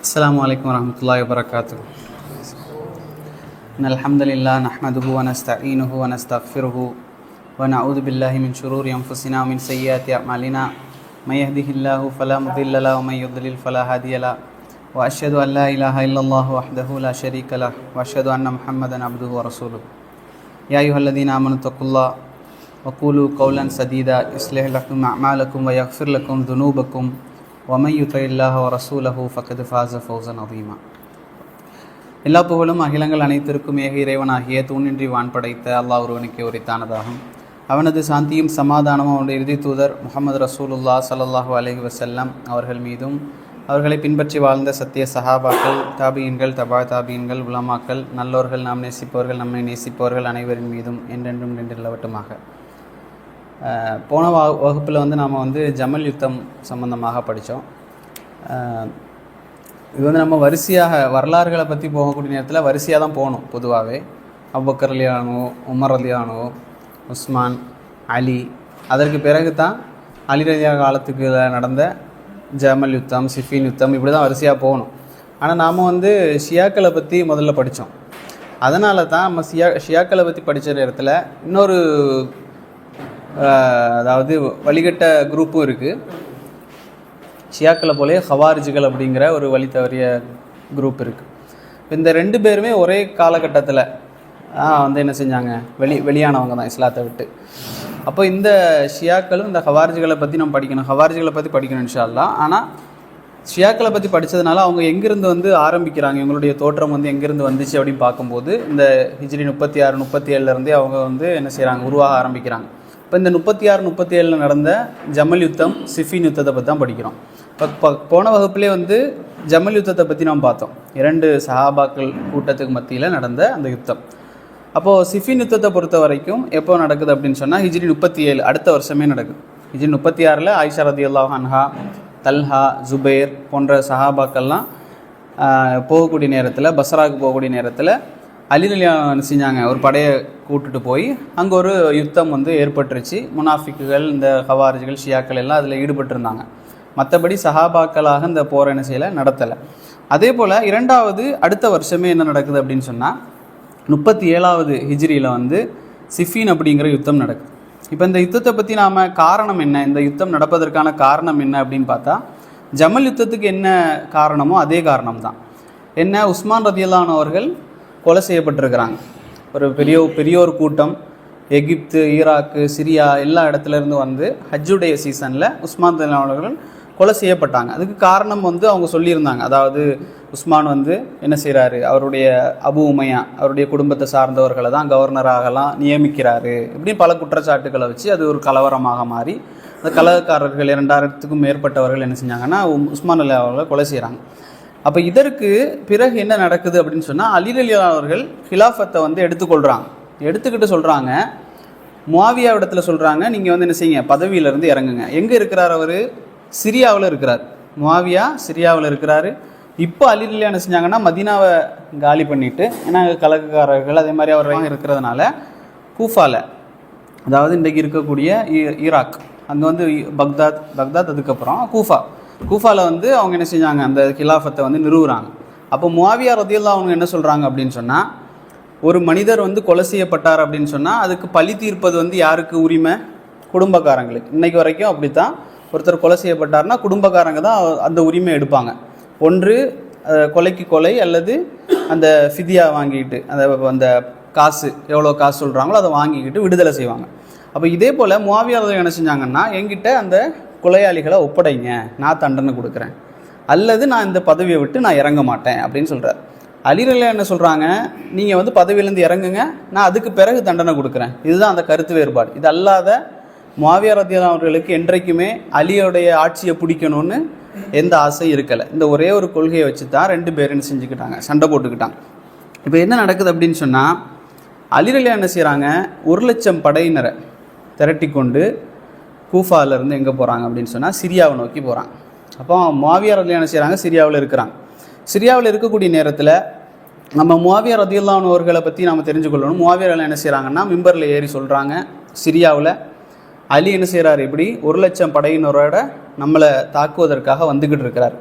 السلام عليكم ورحمة الله وبركاته. إن الحمد لله نحمده ونستعينه ونستغفره ونعوذ بالله من شرور أنفسنا ومن سيئات أعمالنا من يهده الله فلا مضل له ومن يضلل فلا هادي له وأشهد أن لا إله إلا الله وحده لا شريك له وأشهد أن محمدا عبده ورسوله. يا أيها الذين آمنوا اتقوا الله وقولوا قولا سديدا يصلح لكم أعمالكم ويغفر لكم ذنوبكم ومن يطع الله ورسوله فقد فاز فوزا عظيما. எல்லா புகழும் அகிலங்கள் அனைத்திற்கும் ஏக இறைவனாகிய தூணின்றி வான் படைத்த அல்லாஹ் ஒருவனுக்கே உரித்தானதாகும். அவனது சாந்தியும் சமாதானமும் அவனுடைய இறுதி தூதர் முஹம்மது ரசூலுல்லாஹ் ஸல்லல்லாஹு அலைஹி வஸல்லம் அவர்கள் மீதும், அவர்களை பின்பற்றி வாழ்ந்த சத்திய சஹாபாக்கள், தாபியீன்கள், தபா தாபியீன்கள், உலமாக்கள், நல்லோர்கள், நாம் நேசிப்பவர்கள், நம்மை நேசிப்பவர்கள் அனைவரின் மீதும் என்றென்றும் நிலவட்டுமாக. போன வகுப்பில் நாம் ஜமல் யுத்தம் சம்பந்தமாக படித்தோம். இது நம்ம வரிசையாக வரலாறுகளை பற்றி போகக்கூடிய நேரத்தில் வரிசையாக தான் போகணும். பொதுவாகவே அபூபக்கர் ரலியல்லாஹு அன்ஹு, உமர் ரலியல்லாஹு அன்ஹு, உஸ்மான், அலி, அதற்கு பிறகு தான் அலி ரலியல்லாஹு காலத்துக்கு நடந்த ஜமல் யுத்தம், சிஃபின் யுத்தம், இப்படி தான் வரிசையாக போகணும். ஆனால் நாம் ஷியாக்களை பற்றி முதல்ல படித்தோம். அதனால தான் நம்ம ஷியாக்களை பற்றி படித்த நேரத்தில் இன்னொரு அதாவது வழிகட்ட குரூப்பும் இருக்குது. ஷியாக்களை போலே ஹவாரிஜிகள் அப்படிங்கிற ஒரு வழி தவறிய குரூப் இருக்குது. இந்த ரெண்டு பேருமே ஒரே காலகட்டத்தில் என்ன செஞ்சாங்க, வெளியானவங்க தான் இஸ்லாத்தை விட்டு. அப்போ இந்த ஷியாக்களும் இந்த ஹவாரிஜிகளை பற்றி நம்ம படிக்கணும், ஹவாரிஜிகளை பற்றி படிக்கணும் இன்ஷா அல்லாஹ். ஆனால் ஷியாக்களை பற்றி படித்ததுனால அவங்க எங்கேருந்து ஆரம்பிக்கிறாங்க, இவங்களுடைய தோற்றம் எங்கேருந்து வந்துச்சு அப்படின்னு பார்க்கும்போது இந்த ஹிஜ்ரி 36, 37 அவங்க என்ன செய்கிறாங்க, உருவாக ஆரம்பிக்கிறாங்க. இப்போ இந்த 36, 37 நடந்த ஜமல் யுத்தம், சிஃபின் யுத்தத்தை பற்றி தான் படிக்கிறோம். இப்போ போன வகுப்பிலே ஜமல் யுத்தத்தை பற்றி நாம் பார்த்தோம். 2 சஹாபாக்கள் கூட்டத்துக்கு மத்தியில் நடந்த அந்த யுத்தம். அப்போது சிஃபின் யுத்தத்தை பொறுத்த வரைக்கும் எப்போ நடக்குது அப்படின்னு சொன்னால் ஹிஜ்ரி 37 அடுத்த வருஷமே நடக்குது. ஹிஜ்ரி 36 ஆயிஷா ரலியல்லாஹு அன்ஹா, தல்ஹா, ஜுபைர் போன்ற சஹாபாக்கள்லாம் போகக்கூடிய நேரத்தில், பஸ்ராவுக்கு போகக்கூடிய நேரத்தில் அலி ரலியல்லாஹு செஞ்சாங்க, ஒரு படையை கூட்டுட்டு போய் அங்கே ஒரு யுத்தம் ஏற்பட்டுருச்சு. முனாஃபிக்குகள், இந்த ஹவாரிஜிகள், ஷியாக்கள் எல்லாம் அதில் ஈடுபட்டிருந்தாங்க. மற்றபடி சஹாபாக்களாக இந்த போரை என்ன செய்யலை, நடத்தலை. அதே போல் இரண்டாவது அடுத்த வருஷமே என்ன நடக்குது அப்படின்னு சொன்னால் 37வது ஹிஜ்ரியில் சிஃபின் அப்படிங்கிற யுத்தம் நடக்குது. இப்போ இந்த யுத்தத்தை பற்றி நாம் காரணம் என்ன, இந்த யுத்தம் நடப்பதற்கான காரணம் என்ன அப்படின்னு பார்த்தா, ஜமல் யுத்தத்துக்கு என்ன காரணமோ அதே காரணம் தான். என்ன, உஸ்மான் ரலியல்லாஹு அன்ஹு அவர்கள் கொலை செய்யப்பட்டிருக்கிறாங்க. ஒரு பெரிய ஒரு கூட்டம் எகிப்து, ஈராக்கு, சிரியா எல்லா இடத்துலேருந்து ஹஜ்ஜுடைய சீசனில் உஸ்மான் ரலியல்லாஹு அன்ஹு அவர்கள் கொலை செய்யப்பட்டாங்க. அதுக்கு காரணம் அவங்க சொல்லியிருந்தாங்க. அதாவது உஸ்மான் என்ன செய்கிறாரு, அவருடைய அபு உமையா அவருடைய குடும்பத்தை சார்ந்தவர்களை தான் கவர்னராகலாம் நியமிக்கிறாரு, இப்படி பல குற்றச்சாட்டுகளை வச்சு அது ஒரு கலவரமாக மாறி அந்த கலகக்காரர்கள் 2000க்கும் மேற்பட்டவர்கள் என்ன செஞ்சாங்கன்னா உஸ்மான் ரலியல்லாஹு அவர்களை கொலை செய்கிறாங்க. அப்போ இதற்கு பிறகு என்ன நடக்குது அப்படின்னு சொன்னால், அலி ரலியல்லாஹு அவர்கள் ஹிலாஃபத்தை எடுத்துக்கொள்கிறாங்க. எடுத்துக்கிட்டு சொல்கிறாங்க, முஆவியாவிடத்தில் சொல்கிறாங்க, நீங்கள் என்ன செய்யுங்க, பதவியிலேருந்து இறங்குங்க. எங்கே இருக்கிறார் அவர்? சிரியாவில் இருக்கிறார். முஆவியா சிரியாவில் இருக்கிறாரு. இப்போ அலி ரலியல்லாஹு என்ன செஞ்சாங்கன்னா மதீனாவை காலி பண்ணிவிட்டு, ஏன்னா கலகக்காரர்கள் அதே மாதிரி அவர் இருக்கிறதுனால கூஃபாவில், அதாவது இன்றைக்கு இருக்கக்கூடிய ஈராக், அங்கே பக்தாத் அதுக்கப்புறம் கூஃபாவில் அவங்க என்ன செஞ்சாங்க, அந்த கிலாஃபத்தை நிறுவுறாங்க. அப்போ முஆவியா ரலியல்லாஹு அன்ஹு என்ன சொல்கிறாங்க அப்படின்னு சொன்னால், ஒரு மனிதர் கொலை செய்யப்பட்டார் அப்படின்னு சொன்னால் அதுக்கு பழி தீர்ப்பது யாருக்கு உரிமை? குடும்பக்காரங்களுக்கு. இன்றைக்கு வரைக்கும் அப்படித்தான். ஒருத்தர் கொலை செய்யப்பட்டார்னா குடும்பக்காரங்க தான் அந்த உரிமை எடுப்பாங்க. ஒன்று கொலைக்கு கொலை, அல்லது அந்த ஃபிதியா வாங்கிட்டு அந்த காசு, எவ்வளோ காசு சொல்கிறாங்களோ அதை வாங்கிக்கிட்டு விடுதலை செய்வாங்க. அப்போ இதே போல் முஆவியா ரலியல்லாஹு என்ன செஞ்சாங்கன்னா, என்கிட்ட அந்த கொலையாளிகளை ஒப்படைங்க, நான் தண்டனை கொடுக்குறேன், அல்லது நான் இந்த பதவியை விட்டு நான் இறங்க மாட்டேன் அப்படின்னு சொல்கிறார். அலி ரலியல்லாஹு என்ன சொல்கிறாங்க, நீங்கள் பதவியிலேருந்து இறங்குங்க, நான் அதுக்கு பிறகு தண்டனை கொடுக்குறேன். இதுதான் அந்த கருத்து வேறுபாடு. இது அல்லாத முஆவியா ரலியல்லாஹு அவர்களுக்கு என்றைக்குமே அலியோடைய ஆட்சியை பிடிக்கணும்னு எந்த ஆசையும் இருக்கலை. இந்த ஒரே ஒரு கொள்கையை வச்சு தான் 2 பேரும் செஞ்சுக்கிட்டாங்க, சண்டை போட்டுக்கிட்டாங்க. இப்போ என்ன நடக்குது அப்படின்னு சொன்னால், அலி ரலியல்லாஹு என்ன செய்கிறாங்க, 1,00,000 படையினரை திரட்டி கொண்டு கூஃபாவிலேருந்து எங்கே போகிறாங்க அப்படின்னு சொன்னால் சிரியாவை நோக்கி போகிறாங்க. அப்போ முஆவியா ரலியல்லாஹு என்ன செய்கிறாங்க, சிரியாவில் இருக்கிறாங்க. சிரியாவில் இருக்கக்கூடிய நேரத்தில் நம்ம முஆவியா ரலியல்லாஹு அன்ஹு அவர்களை பற்றி நாம் தெரிஞ்சுக்கொள்ளணும். முஆவியா ரலியல்லாஹு என்ன செய்கிறாங்கன்னா, மிம்பரில் ஏறி சொல்கிறாங்க, சிரியாவில் அலி என்ன செய்கிறார், இப்படி 1,00,000 படையினரோட நம்மளை தாக்குவதற்காக வந்துக்கிட்டு இருக்கிறார்.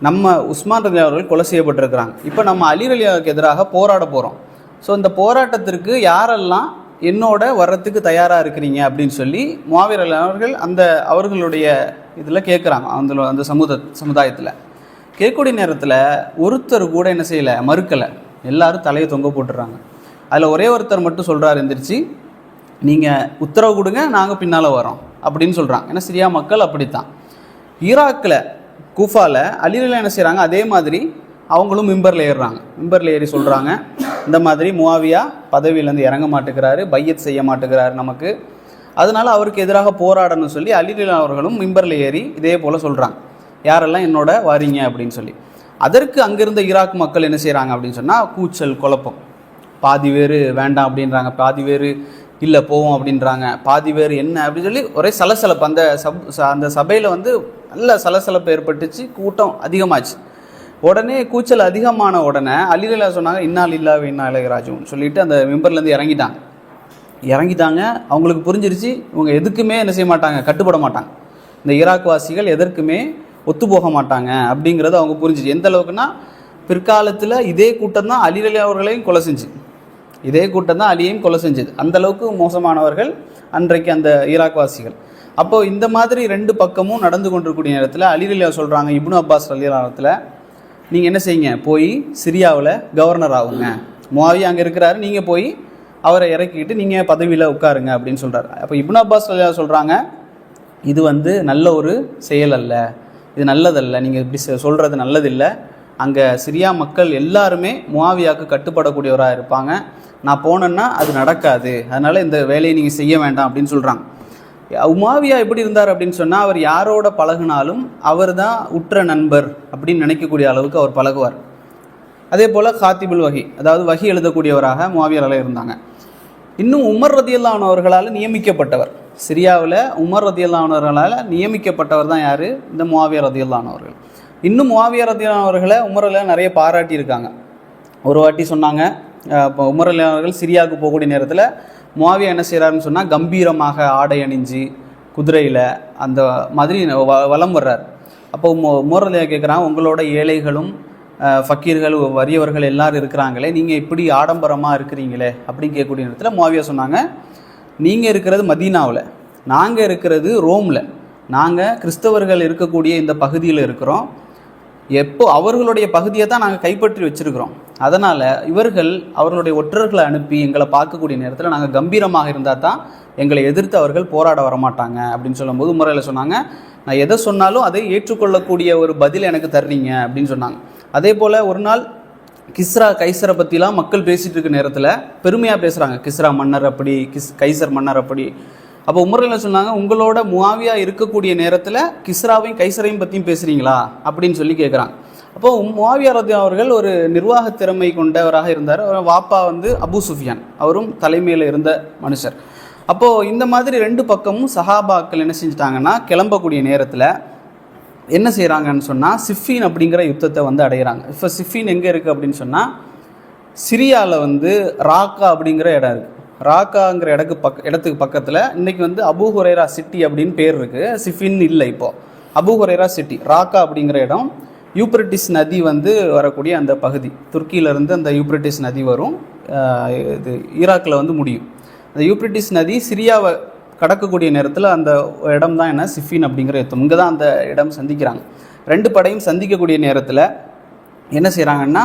நம்ம உஸ்மான் ரலியல்லாஹு அவர்கள் கொலை செய்யப்பட்டிருக்கிறாங்க. இப்போ நம்ம அலி ரலியல்லாஹுக்கு எதிராக போராட போகிறோம். ஸோ இந்த போராட்டத்திற்கு யாரெல்லாம் என்னோட வர்றதுக்கு தயாராக இருக்கிறீங்க அப்படின்னு சொல்லி முஆவியா ரலியல்லாஹு அவர்கள் அவர்களுடைய இதில் கேட்குறாங்க. அந்த சமுதாயத்தில் கேட்கக்கூடிய நேரத்தில் ஒருத்தர் கூட என்ன செய்யலை, மறுக்கலை. எல்லாரும் தலையை தொங்க போட்டுடுறாங்க. அதில் ஒரே ஒருத்தர் மட்டும் சொல்கிறார், எந்திரிச்சு நீங்கள் உத்தரவு கொடுங்க, நாங்கள் பின்னால் வரோம் அப்படின்னு சொல்கிறாங்க. ஏன்னா சிரியா மக்கள் அப்படித்தான். ஈராக்கில் கூஃபாவில் அலி ரலியல்லாஹு என்ன செய்கிறாங்க, அதே மாதிரி அவங்களும் மிம்பரில் ஏறுறாங்க. மிம்பரில் ஏறி சொல்கிறாங்க, இந்த மாதிரி முஆவியா பதவியிலேருந்து இறங்க மாட்டேங்கிறாரு, பையத் செய்ய மாட்டேங்கிறாரு நமக்கு, அதனால் அவருக்கு எதிராக போராடணும்னு சொல்லி அலி ரலியல்லாஹு அவர்களும் மிம்பரில் ஏறி இதே போல் சொல்கிறாங்க, யாரெல்லாம் என்னோட வாரீங்க அப்படின்னு சொல்லி. அதற்கு அங்கிருந்த ஈராக் மக்கள் என்ன செய்கிறாங்க அப்படின்னு சொன்னால் கூச்சல் குழப்பம். பாதி பேர் வேண்டாம் அப்படின்றாங்க, பாதி பேர் இல்லை போவோம் அப்படின்றாங்க, பாதி பேர் என்ன அப்படின்னு சொல்லி ஒரே சலசலப்பு. அந்த சபையில் வந்து நல்ல சலசலப்பு ஏற்பட்டுச்சு, கூட்டம் அதிகமாச்சு. உடனே கூச்சல் அதிகமான உடனே அலி ரலியல்லாஹு சொன்னாங்க, இன்னா லில்லாஹி வ இன்னா இலைஹி ராஜிஊன் சொல்லிட்டு அந்த மெம்பர்லேருந்து இறங்கிட்டாங்க. அவங்களுக்கு புரிஞ்சிருச்சு, இவங்க எதுக்குமே என்ன செய்ய மாட்டாங்க, கட்டுப்பட மாட்டாங்க, இந்த ஈராக் வாசிகள் எதற்குமே ஒத்து போக மாட்டாங்க அப்படிங்கிறது அவங்க புரிஞ்சிச்சு. எந்த அளவுக்குன்னா பிற்காலத்தில் இதே கூட்டம் தான் அலி ரலியல்லாஹு அவர்களையும் கொலை செஞ்சு, இதே கூட்டம் தான் அலியையும் கொலை செஞ்சது. அந்தளவுக்கு மோசமானவர்கள் அன்றைக்கு அந்த ஈராக் வாசிகள். அப்போது இந்த மாதிரி ரெண்டு பக்கமும் நடந்து கொண்டிருக்கூடிய நேரத்தில் அலி ரலியல்லாஹு சொல்கிறாங்க, இப்னு அப்பாஸ் ரலியல்லாஹு நீங்கள் என்ன செய்யுங்க, போய் சிரியாவில் கவர்னர் ஆகுங்க, முஆவியா அங்கே இருக்கிறாரு, நீங்கள் போய் அவரை இறக்கிட்டு நீங்கள் பதவியில் உட்காருங்க அப்படின்னு சொல்கிறார். அப்போ இப்னு அப்பாஸ் ரலியல்லாஹு சொல்கிறாங்க, இது வந்து நல்ல ஒரு செயல் அல்ல, இது நல்லதல்ல, நீங்கள் இப்படி சொல்கிறது நல்லதில்லை. அங்கே சிரியா மக்கள் எல்லாருமே முஆவியாவுக்கு கட்டுப்படக்கூடியவராக இருப்பாங்க, நான் போனேன்னா அது நடக்காது, அதனால் இந்த வேலையை நீங்கள் செய்ய வேண்டாம் அப்படின்னு சொல்கிறாங்க. முஆவியா எப்படி இருந்தார் அப்படின்னு சொன்னால், அவர் யாரோட பழகினாலும் அவர் தான் உற்ற நண்பர் அப்படின்னு நினைக்கக்கூடிய அளவுக்கு அவர் பழகுவார். அதே போல் காத்திபுல் வஹி, அதாவது வஹி எழுதக்கூடியவராக முஆவியா இருந்தாங்க. இன்னும் உமர் ரலியல்லாஹு அன்ஹு அவர்களால் நியமிக்கப்பட்டவர், சிரியாவில் உமர் ரலியல்லாஹு அன்ஹு அவர்களால் நியமிக்கப்பட்டவர் தான் யார், இந்த முஆவியா ரலியல்லாஹு அன்ஹு அவர்கள். இன்னும் முஆவியா ரலியல்லாஹு அன்ஹு அவர்களை உமர் ரலியல்லாஹு நிறைய பாராட்டியிருக்காங்க. ஒரு வாட்டி சொன்னாங்க, இப்போ உமர் ரலியல்லாஹு அவர்கள் சிரியாவுக்கு போகக்கூடிய நேரத்தில் முஆவியா என்ன செய்கிறாருன்னு சொன்னால், கம்பீரமாக ஆடை அணிஞ்சு குதிரையில் அந்த மாதிரி வலம் வர்றார். அப்போ உமர் ரலியல்லாஹு கேட்குறாங்க, உங்களோட ஏழைகளும் ஃபக்கீர்கள் வறியவர்கள் எல்லாரும் இருக்கிறாங்களே, நீங்கள் இப்படி ஆடம்பரமாக இருக்கிறீங்களே அப்படின்னு கேட்கக்கூடிய நேரத்தில் முஆவியா சொன்னாங்க, நீங்கள் இருக்கிறது மதீனாவில், நாங்கள் இருக்கிறது ரோமில், நாங்கள் கிறிஸ்தவர்கள் இருக்கக்கூடிய இந்த பகுதியில் இருக்கிறோம், எப்போ அவர்களுடைய பகுதியை தான் நாங்கள் கைப்பற்றி வச்சுருக்கிறோம், அதனால் இவர்கள் அவர்களுடைய ஒற்றர்களை அனுப்பி எங்களை பார்க்கக்கூடிய நேரத்தில் நாங்கள் கம்பீரமாக இருந்தால் தான் எங்களை எதிர்த்து அவர்கள் போராட வரமாட்டாங்க அப்படின்னு சொல்லும்போது முறையில் சொன்னாங்க, நான் எதை சொன்னாலும் அதை ஏற்றுக்கொள்ளக்கூடிய ஒரு பதில் எனக்கு தர்றீங்க அப்படின்னு சொன்னாங்க. அதே போல் ஒரு நாள் கிஸ்ரா கைசரை பற்றிலாம் மக்கள் பேசிகிட்டு இருக்க நேரத்தில் பெருமையாக பேசுகிறாங்க, கிஸ்ரா மன்னர் அப்படி, கைசர் மன்னர் அப்படி. அப்போ உமரில் சொன்னாங்க, உங்களோட முஆவியா இருக்கக்கூடிய நேரத்தில் கிஸ்ராவையும் கைசரையும் பற்றியும் பேசுகிறீங்களா அப்படின்னு சொல்லி கேட்குறாங்க. அப்போது முஆவியா ரலியல்லாஹு அவர்கள் ஒரு நிர்வாக திறமை கொண்டவராக இருந்தார். வாப்பா வந்து அபு சுஃபியான், அவரும் தலைமையில் இருந்த மனுஷர். அப்போது இந்த மாதிரி ரெண்டு பக்கமும் சஹாபாக்கள் என்ன செஞ்சிட்டாங்கன்னா, கிளம்பக்கூடிய நேரத்தில் என்ன செய்கிறாங்கன்னு சொன்னால், சிஃபின் அப்படிங்கிற யுத்தத்தை வந்து அடைகிறாங்க. இப்போ சிஃபின் எங்கே இருக்குது அப்படின்னு சொன்னால், சிரியாவில் வந்து ராக்கா அப்படிங்கிற இடம் இருக்குது. ராக்காங்கிற இடத்துக்கு பக்கத்தில் இன்றைக்கி வந்து அபு ஹுரைரா சிட்டி அப்படின்னு பேர் இருக்குது, சிஃபின் இல்லை இப்போது, அபு ஹுரைரா சிட்டி. ராக்கா அப்படிங்கிற இடம் யூப்ரட்டிஸ் நதி வந்து வரக்கூடிய அந்த பகுதி, துருக்கியிலேருந்து அந்த யூப்ரட்டிஸ் நதி வரும், இது ஈராக்கில் வந்து முடியும். அந்த யூப்ரட்டிஸ் நதி சிரியாவை கடக்கக்கூடிய நேரத்தில் அந்த இடம் தான் என்ன, சிஃபின் அப்படிங்கிற யுத்தம். இங்கே தான் அந்த இடம் சந்திக்கிறாங்க. ரெண்டு படையும் சந்திக்கக்கூடிய நேரத்தில் என்ன செய்கிறாங்கன்னா,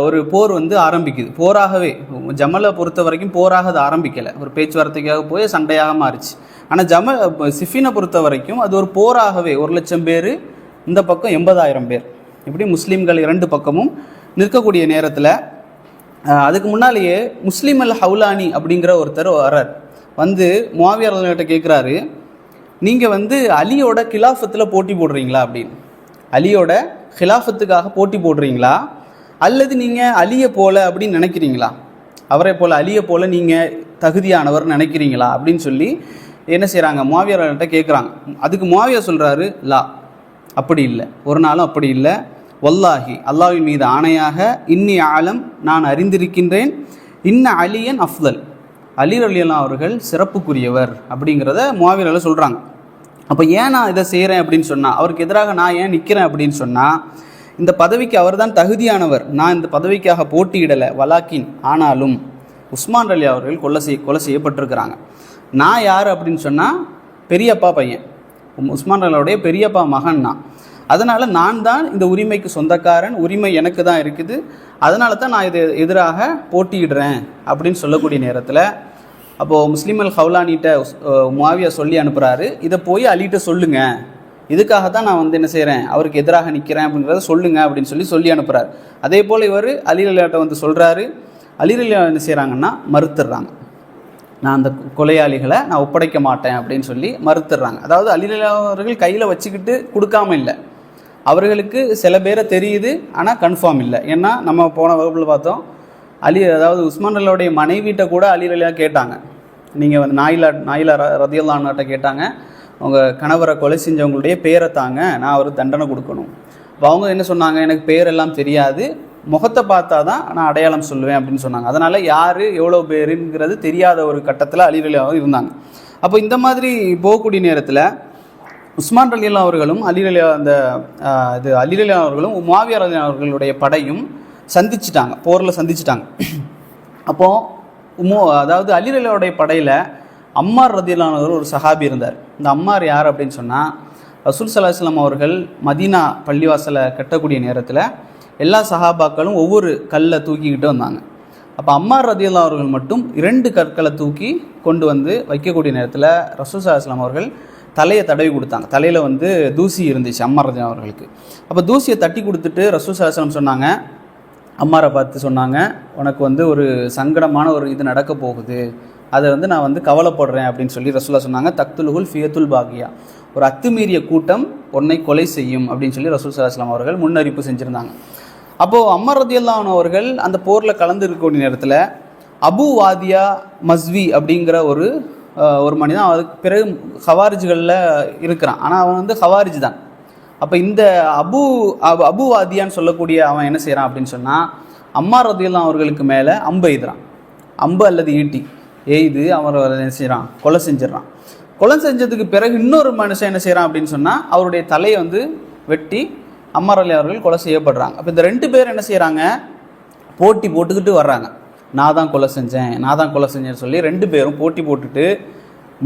ஒரு போர் வந்து ஆரம்பிக்குது. போராகவே ஜமலை பொறுத்த வரைக்கும் போராக அது ஆரம்பிக்கலை, ஒரு பேச்சுவார்த்தைக்காக போய் சண்டையாக மாறிச்சு. ஆனால் சிஃபினை பொறுத்த வரைக்கும் அது ஒரு போராகவே 1,00,000 பேர், இந்த பக்கம் 80,000 பேர், இப்படி முஸ்லீம்கள் இரண்டு பக்கமும் நிற்கக்கூடிய நேரத்தில் அதுக்கு முன்னாலேயே முஸ்லீம் அல் ஹவுலானி அப்படிங்கிற ஒருத்தர் வர்றார். வந்து முஆவியா ரலியல்லாஹு கேட்குறாரு, நீங்கள் வந்து அலியோட கிலாஃபத்தில் போட்டி போடுறீங்களா அப்படின்னு, அலியோட கிலாஃபத்துக்காக போட்டி போடுறீங்களா, அல்லது நீங்கள் அலியை போல அப்படின்னு நினைக்கிறீங்களா, அவரை போல் அலியை போல் நீங்கள் தகுதியானவர் நினைக்கிறீங்களா அப்படின்னு சொல்லி என்ன செய்கிறாங்க, முஆவியா ரலியல்லாஹு கேட்குறாங்க. அதுக்கு முஆவியா சொல்கிறாரு, லா, அப்படி இல்லை, ஒரு நாளும் அப்படி இல்லை, வல்லாஹி அல்லாஹ்வின் மீது ஆணையாக, இன்னி ஆலம், நான் அறிந்திருக்கின்றேன், இன்ன அலியன் அஃதல், அலி ரலியல்லாஹு அவர்கள் சிறப்புக்குரியவர் அப்படிங்கிறத முஆவியா ரலியல்லாஹு சொல்கிறாங்க. அப்போ ஏன் நான் இதை செய்கிறேன் அப்படின்னு சொன்னால், அவருக்கு எதிராக நான் ஏன் நிற்கிறேன் அப்படின்னு சொன்னால், இந்த பதவிக்கு அவர் தான் தகுதியானவர், நான் இந்த பதவிக்காக போட்டியிடலை. வலாக்கின் ஆனாலும் உஸ்மான் அலி அவர்கள் கொலை செய்யப்பட்டிருக்கிறாங்க. நான் யார் அப்படின்னு சொன்னால் பெரியப்பா பையன், உஸ்மான் அலியோடைய பெரியப்பா மகன் நான். அதனால் நான் தான் இந்த உரிமைக்கு சொந்தக்காரன், உரிமை எனக்கு தான் இருக்குது, அதனால தான் நான் இது எதிராக போட்டியிடுறேன் அப்படின்னு சொல்லக்கூடிய நேரத்தில் அப்போது முஸ்லீம் அல் ஹவுலானிட்ட முஆவியா சொல்லி அனுப்புகிறாரு, இதை போய் அலிகிட்ட சொல்லுங்கள், இதுக்காக தான் நான் என்ன செய்கிறேன், அவருக்கு எதிராக நிற்கிறேன் அப்படின்றத சொல்லுங்கள் அப்படின்னு சொல்லி அனுப்புகிறார். அதே போல் இவர் அலி ரலியல்லாஹு சொல்கிறாரு. அலி ரலியல்லாஹு என்ன செய்கிறாங்கன்னா மறுத்துடுறாங்க, நான் அந்த கொலையாளிகளை நான் ஒப்படைக்க மாட்டேன் அப்படின்னு சொல்லி மறுத்துடுறாங்க. அதாவது அலி ரலியல்லாஹு அவர்கள் கையில் வச்சுக்கிட்டு கொடுக்காம இல்லை, அவர்களுக்கு சில பேரை தெரியுது ஆனால் கன்ஃபார்ம் இல்லை. ஏன்னா நம்ம போன வகுப்பில் பார்த்தோம், அதாவது உஸ்மான் அலியோடைய மனைவிட்ட கூட அலி ரலியல்லாஹு கேட்டாங்க, நீங்கள் வந்து நாயிலா ரதியல்லாஹு அன்ஹா கேட்டாங்க, உங்கள் கணவரை கொலை செஞ்சவங்களுடைய பேரை தாங்க, நான் ஒரு தண்டனை கொடுக்கணும். அப்போ அவங்க என்ன சொன்னாங்க, எனக்கு பேரெல்லாம் தெரியாது, முகத்தை பார்த்தா தான் நான் அடையாளம் சொல்லுவேன் அப்படின்னு சொன்னாங்க. அதனால் யார் எவ்வளோ பேருங்கிறது தெரியாத ஒரு கட்டத்தில் அலி ரலியல்லாஹு இருந்தாங்க. அப்போ இந்த மாதிரி போகக்கூடிய நேரத்தில் உஸ்மான் ரலியல்லாஹு அவர்களும் அலி ரலியல்லாஹு அவர்களும் முஆவியா ரலியல்லாஹு அவர்களுடைய படையும் சந்திச்சிட்டாங்க, போரில் சந்திச்சிட்டாங்க. அப்போது அதாவது அலி ரலியல்லாஹுடைய படையில் அம்மார் ரலியல்லாஹு அன்ஹு ஒரு சஹாபி இருந்தார். இந்த அம்மார் யார் அப்படின்னு சொன்னால், ரசூல் ஸல்லல்லாஹு அலைஹி வஸல்லம் அவர்கள் மதீனா பள்ளிவாசலை கட்டக்கூடிய நேரத்தில் எல்லா சஹாபாக்களும் ஒவ்வொரு கல்லை தூக்கிக்கிட்டு வந்தாங்க. அப்போ அம்மார் ரலியல்லாஹு அவர்கள் மட்டும் 2 கற்களை தூக்கி கொண்டு வந்து வைக்கக்கூடிய நேரத்தில் ரசூல் ஸல்லல்லாஹு அலைஹி வஸல்லம் அவர்கள் தலையை தடவி கொடுத்தாங்க. தலையில் வந்து தூசி இருந்துச்சு அம்மார் ரலியல்லாஹு அவர்களுக்கு. அப்போ தூசியை தட்டி கொடுத்துட்டு ரசூல் ஸல்லல்லாஹு அலைஹி வஸல்லம் சொன்னாங்க, அம்மாரை பார்த்து சொன்னாங்க, உனக்கு வந்து ஒரு சங்கடமான ஒரு இது நடக்க போகுது, அதை வந்து நான் வந்து கவலைப்படுறேன் அப்படின்னு சொல்லி ரசூலுல்லாஹ் சொன்னாங்க. தக்துலுகுல் ஃபியத்துல் பாகியா, ஒரு அத்துமீறிய கூட்டம் உன்னை கொலை செய்யும் அப்படின்னு சொல்லி ரசூல் ஸல்லல்லாஹு அலைஹி வஸல்லம் அவர்கள் முன்னறிப்பு செஞ்சுருந்தாங்க. அப்போது அம்மார் ரலியல்லாஹு அன்ஹு அவர்கள் அந்த போரில் கலந்து இருக்கக்கூடிய நேரத்தில் அபு வாதியா மஸ்வி அப்படிங்கிற ஒரு மனிதன், அதுக்கு பிறகு ஹவாரிஜ்களில் இருக்கிறான், ஆனால் அவன் வந்து ஹவாரிஜ் தான். அப்போ இந்த அபு வாதியான்னு சொல்லக்கூடிய அவன் என்ன செய்கிறான் அப்படின்னு சொன்னால், அம்மார் ரலியல்லாஹு அவர்களுக்கு மேலே அம்பு எய்துறான், அம்பு அல்லது ஈட்டி எய்து அவர் என்ன செய்கிறான், கொலை செஞ்சிடறான். கொலை செஞ்சதுக்கு பிறகு இன்னொரு மனுஷன் என்ன செய்கிறான் அப்படின்னு சொன்னால், அவருடைய தலையை வந்து வெட்டி அம்மார் ரலியல்லாஹு அவர்கள் கொலை செய்யப்படுறாங்க. அப்போ இந்த 2 பேர் என்ன செய்கிறாங்க, போட்டி போட்டுக்கிட்டு வர்றாங்க, நான் தான் கொலை செஞ்சேன்னு சொல்லி 2 பேரும் போட்டி போட்டுட்டு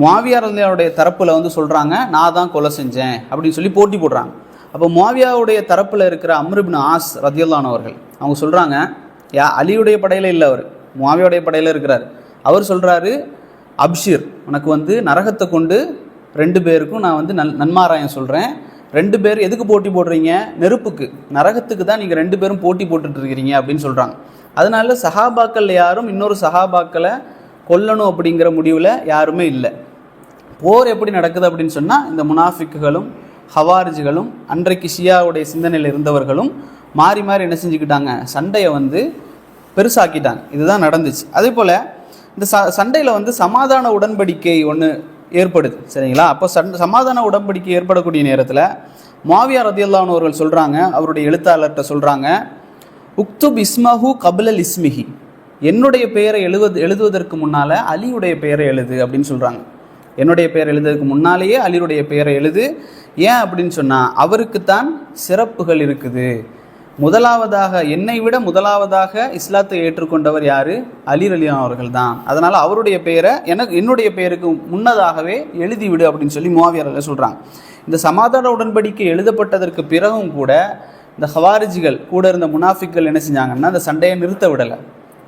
முஆவியா ரலியல்லாஹுடைய தரப்பில் வந்து சொல்கிறாங்க, நான் தான் கொலை செஞ்சேன் அப்படின்னு சொல்லி போட்டி போடுறாங்க. அப்போ முஆவியாவுடைய தரப்பில் இருக்கிற அம்ர் இப்னு ஆஸ் ரலியல்லாஹு அன்ஹு அவர்கள் அவங்க சொல்கிறாங்க, அலியுடைய படையில் இல்லை, அவர் முஆவியாவுடைய படையில் இருக்கிறார். அவர் சொல்கிறாரு, அப்ஷிர், உனக்கு வந்து நரகத்தை கொண்டு 2 பேருக்கும் நான் வந்து நன்மாராயம் சொல்கிறேன். 2 பேர் எதுக்கு போட்டி போடுறீங்க, நெருப்புக்கு, நரகத்துக்கு தான் நீங்கள் 2 பேரும் போட்டி போட்டுட்டு இருக்கிறீங்க அப்படின்னு சொல்கிறாங்க. அதனால சஹாபாக்கள் யாரும் இன்னொரு சஹாபாக்களை கொல்லணும் அப்படிங்கிற முடிவில் யாருமே இல்லை. போர் எப்படி நடக்குது அப்படின்னு சொன்னால், இந்த முனாஃபிக்குகளும் ஹவாரிஜுகளும் அன்றைக்கு ஷியாவுடைய சிந்தனையில் இருந்தவர்களும் மாறி மாறி என்ன செஞ்சுக்கிட்டாங்க, சண்டையை வந்து பெருசாக்கிட்டாங்க. இதுதான் நடந்துச்சு. அதே போல் இந்த சண்டையில் வந்து சமாதான உடன்படிக்கை ஒன்று ஏற்படுது, சரிங்களா? அப்போ சமாதான உடன்படிக்கை ஏற்படக்கூடிய நேரத்தில் முஆவியா ரலியல்லாஹு அன்ஹு அவர்கள் சொல்கிறாங்க, அவருடைய எழுத்தாளர்கிட்ட சொல்கிறாங்க, உக்துப் இஸ்மஹு கப்லல் இஸ்மிஹி, என்னுடைய பெயரை எழுதுவதற்கு முன்னால் அலியுடைய பெயரை எழுது அப்படின்னு சொல்கிறாங்க. என்னுடைய பெயரை எழுதுவதற்கு முன்னாலேயே அலியுடைய பெயரை எழுது. ஏன் அப்படின்னு சொன்னால், அவருக்குத்தான் சிறப்புகள் இருக்குது. முதலாவதாக, என்னை விட முதலாவதாக இஸ்லாத்தை ஏற்றுக்கொண்டவர் யார், அலி ரலியல்லாஹு அவர்கள் தான். அதனால் அவருடைய பெயரை என்னுடைய பெயருக்கு முன்னதாகவே எழுதிவிடு அப்படின்னு சொல்லி முஆவியா ரலியல்லாஹு சொல்கிறாங்க. இந்த சமாதான உடன்படிக்கை எழுதப்பட்டதற்கு பிறகும் கூட இந்த ஹவாரிஜிகள் கூட இருந்த முனாஃபிக்கள் என்ன செஞ்சாங்கன்னா, அந்த சண்டையை நிறுத்த விடலை.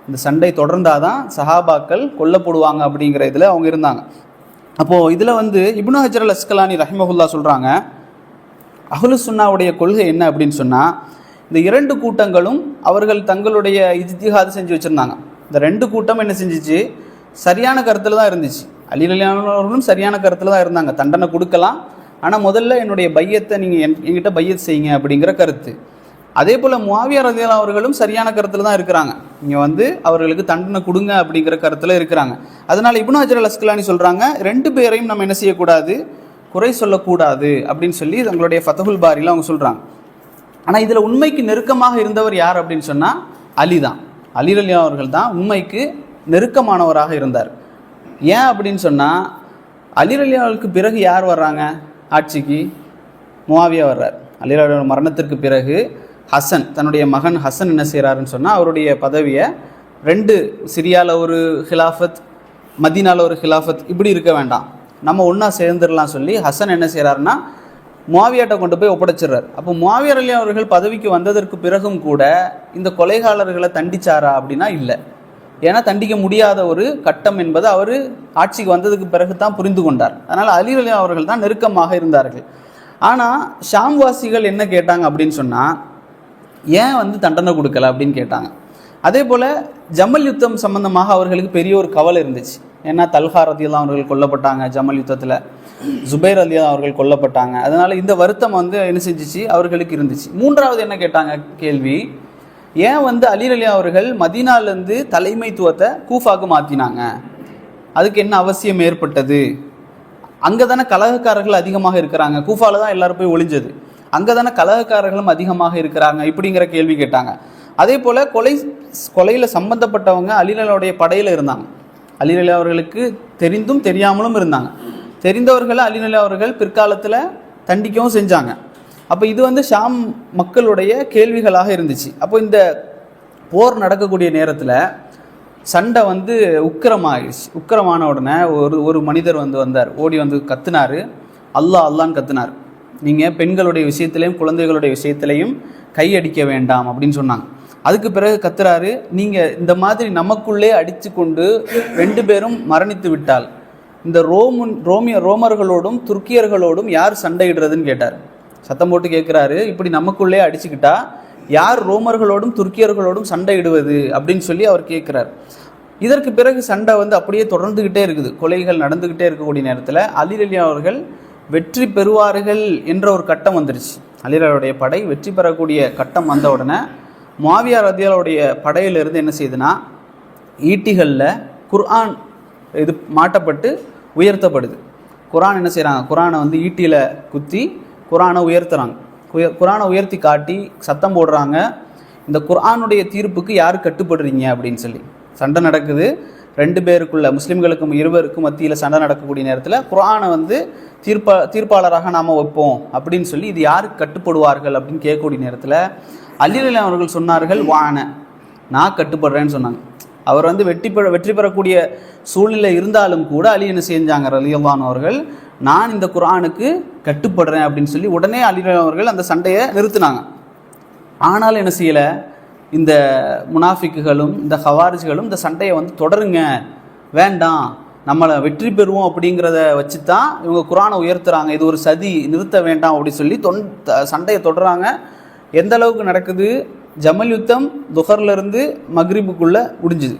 இந்த சண்டை தொடர்ந்தால் தான் சஹாபாக்கள் கொல்லப்படுவாங்க அப்படிங்கிற இதில் அவங்க இருந்தாங்க. அப்போது இதில் வந்து இப்னு ஹஜர் அல் அஸ்கலானி ரஹிமஹுல்லா சொல்கிறாங்க, அஹ்லு சுன்னாவுடைய கொள்கை என்ன அப்படின்னு சொன்னால், இந்த 2 கூட்டங்களும் அவர்கள் தங்களுடைய இஜ்திஹாத் செஞ்சு வச்சுருந்தாங்க. இந்த 2 கூட்டம் என்ன செஞ்சிச்சு, சரியான கருத்தில் தான் இருந்துச்சு. அலி ரலியல்லாஹு அவர்களும் சரியான கருத்தில் தான் இருந்தாங்க, தண்டனை கொடுக்கலாம், ஆனால் முதல்ல என்னுடைய பையத்தை நீங்கள் என்கிட்ட பையத் செய்யுங்க அப்படிங்கிற கருத்து. அதே போல் முஆவியா ரலியல்லாஹு அவர்களும் சரியான கருத்தில் தான் இருக்கிறாங்க, நீங்கள் வந்து அவர்களுக்கு தண்டனை கொடுங்க அப்படிங்கிற கருத்தில் இருக்கிறாங்க. அதனால் இப்னு ஹஜர் அல் அஸ்கலானி சொல்கிறாங்க, 2 பேரையும் நம்ம என்ன செய்யக்கூடாது, குறை சொல்லக்கூடாது அப்படின்னு சொல்லி தங்களுடைய ஃபத்ஹுல் பாரியில் அவங்க சொல்கிறாங்க. ஆனால் இதில் உண்மைக்கு நெருக்கமாக இருந்தவர் யார் அப்படின்னு சொன்னால் அலி தான். அலி ரலியல்லாஹு அவர்கள் தான் உண்மைக்கு நெருக்கமானவராக இருந்தார். ஏன் அப்படின்னு சொன்னால், அலி ரலியல்லாஹுவுக்கு பிறகு யார் வர்றாங்க, ஆட்சிக்கு? முஆவியா வர்றார். அலி ரலியல்லாஹு அன்ஹு மரணத்திற்கு பிறகு ஹசன், தன்னுடைய மகன் ஹசன் என்ன செய்கிறாருன்னு சொன்னால், அவருடைய பதவியை 2 சிரியாவில் ஒரு ஹிலாஃபத், மதீனாவில் ஒரு ஹிலாஃபத், இப்படி இருக்க வேண்டாம், நம்ம ஒன்றா சேர்ந்துடலாம் சொல்லி ஹசன் என்ன செய்கிறாருன்னா முஆவியாட்ட கொண்டு போய் ஒப்படைச்சிடுறார். அப்போ முஆவியா ரலியல்லாஹு அவர்கள் பதவிக்கு வந்ததற்கு பிறகும் கூட இந்த கொலைகாரர்களை தண்டிச்சாரா அப்படின்னா இல்லை. ஏன்னா தண்டிக்க முடியாத ஒரு கட்டம் என்பது அவர் ஆட்சிக்கு வந்ததுக்கு பிறகு தான் புரிந்து கொண்டார். அதனால் அலி ரலியல்லாஹு அவர்கள் தான் நெருக்கமாக இருந்தார்கள். ஆனால் ஷாம்வாசிகள் என்ன கேட்டாங்க அப்படின்னு சொன்னால், ஏன் வந்து தண்டனை கொடுக்கல அப்படின்னு கேட்டாங்க. அதே போல் ஜமல் யுத்தம் சம்பந்தமாக அவர்களுக்கு பெரிய ஒரு கவலை இருந்துச்சு. ஏன்னா தல்ஹா ரலியல்லாஹு அவர்கள் கொல்லப்பட்டாங்க ஜமல் யுத்தத்தில், ஜுபைர் ரலியல்லாஹு அவர்கள் கொல்லப்பட்டாங்க. அதனால் இந்த வருத்தம் வந்து என்ன செஞ்சிச்சு, அவர்களுக்கு இருந்துச்சு. 3வது என்ன கேட்டாங்க கேள்வி, ஏன் வந்து அலி ரலியல்லாஹு அவர்கள் மதீனாலேருந்து தலைமைத்துவத்தை கூஃபாக்கு மாற்றினாங்க, அதுக்கு என்ன அவசியம் ஏற்பட்டது? அங்கே தானே கலகக்காரர்கள் அதிகமாக இருக்கிறாங்க, கூஃபாவில் தான் எல்லாரும் போய் ஒளிஞ்சது, அங்கே தானே கலகக்காரர்களும் அதிகமாக இருக்கிறாங்க, இப்படிங்கிற கேள்வி கேட்டாங்க. அதே போல் கொலையில் சம்பந்தப்பட்டவங்க அலி ரலியல்லாஹுடைய படையில் இருந்தாங்க. அலி ரலியல்லாஹு அவர்களுக்கு தெரிந்தும் தெரியாமலும் இருந்தாங்க. தெரிந்தவர்களை அலி ரலியல்லாஹு அவர்கள் பிற்காலத்தில் தண்டிக்கவும் செஞ்சாங்க. அப்போ இது வந்து ஷாம் மக்களுடைய கேள்விகளாக இருந்துச்சு. அப்போ இந்த போர் நடக்கக்கூடிய நேரத்தில் சண்டை வந்து உக்கிரமாகிடுச்சு. உக்கிரமான உடனே ஒரு மனிதர் வந்தார், ஓடி வந்து கத்துனார், அல்லாஹ் அல்லான்னு கத்துனார், நீங்கள் பெண்களுடைய விஷயத்திலையும் குழந்தைகளுடைய விஷயத்திலையும் கையடிக்க வேண்டாம் அப்படின்னு சொன்னாங்க. அதுக்கு பிறகு கத்துறாரு, நீங்கள் இந்த மாதிரி நமக்குள்ளே அடித்து கொண்டு 2 பேரும் மரணித்து விட்டால் இந்த ரோமர்களோடும் துருக்கியர்களோடும் யார் சண்டையிடுறதுன்னு கேட்டார். சத்தம் போட்டு கேட்குறாரு, இப்படி நமக்குள்ளே அடிச்சுக்கிட்டா யார் ரோமர்களோடும் துருக்கியர்களோடும் சண்டையிடுவது அப்படின்னு சொல்லி அவர் கேட்குறார். இதற்கு பிறகு சண்டை வந்து அப்படியே தொடர்ந்துக்கிட்டே இருக்குது. கொலைகள் நடந்துக்கிட்டே இருக்கக்கூடிய நேரத்தில் அலி ரலியல்லாஹு அவர்கள் வெற்றி பெறுவார்கள் என்ற ஒரு கட்டம் வந்துருச்சு. அலி ரலியல்லாஹுடைய படை வெற்றி பெறக்கூடிய கட்டம் வந்த உடனே முஆவியா ரலியல்லாஹுடைய படையிலிருந்து என்ன செய்யுதுன்னா, ஈட்டிகளில் குர்ஆன் இது மாட்டப்பட்டு உயர்த்தப்படுது. குர்ஆன் என்ன செய்கிறாங்க, குர்ஆனை வந்து ஈட்டியில் குத்தி குர்ஆனை உயர்த்துறாங்க. குர்ஆனை உயர்த்தி காட்டி சத்தம் போடுறாங்க, இந்த குர்ஆனுடைய தீர்ப்புக்கு யார் கட்டுப்படுறீங்க அப்படின்னு சொல்லி. சண்டை நடக்குது 2 பேருக்குள்ள, முஸ்லீம்களுக்கும் இருவருக்கும் மத்தியில் சண்டை நடக்கக்கூடிய நேரத்தில் குர்ஆனை வந்து தீர்ப்பாளராக நாம் வைப்போம் அப்படின்னு சொல்லி, இது யாருக்கு கட்டுப்படுவார்கள் அப்படின்னு கேட்கக்கூடிய நேரத்தில் அலி ரலியல்லாஹு அவர்கள் சொன்னார்கள், வான நான் கட்டுப்படுறேன்னு சொன்னாங்க. அவர் வந்து வெற்றி பெறக்கூடிய சூழ்நிலை இருந்தாலும் கூட அலி என்ன செஞ்சாங்க ரலியல்லாஹு அன்ஹு அவர்கள், நான் இந்த குர்ஆனுக்கு கட்டுப்படுறேன் அப்படின்னு சொல்லி உடனே அலி ரலியல்லாஹு அவர்கள் அந்த சண்டையை நிறுத்தினாங்க. ஆனாலும் என்ன செய்யலை, இந்த முனாஃபிக்குகளும் இந்த ஹவாரிஜ்களும் இந்த சண்டையை வந்து தொடருங்க, வேண்டாம், நம்மளை வெற்றி பெறுவோம் அப்படிங்கிறத வச்சு தான் இவங்க குர்ஆனை உயர்த்துறாங்க, இது ஒரு சதி, நிறுத்த வேண்டாம் அப்படி சொல்லி சண்டையை தொடர்றாங்க. எந்த அளவுக்கு நடக்குது, ஜமல் யுத்தம் துஹர்லேருந்து மக்ரிபுக்குள்ளே முடிஞ்சுது.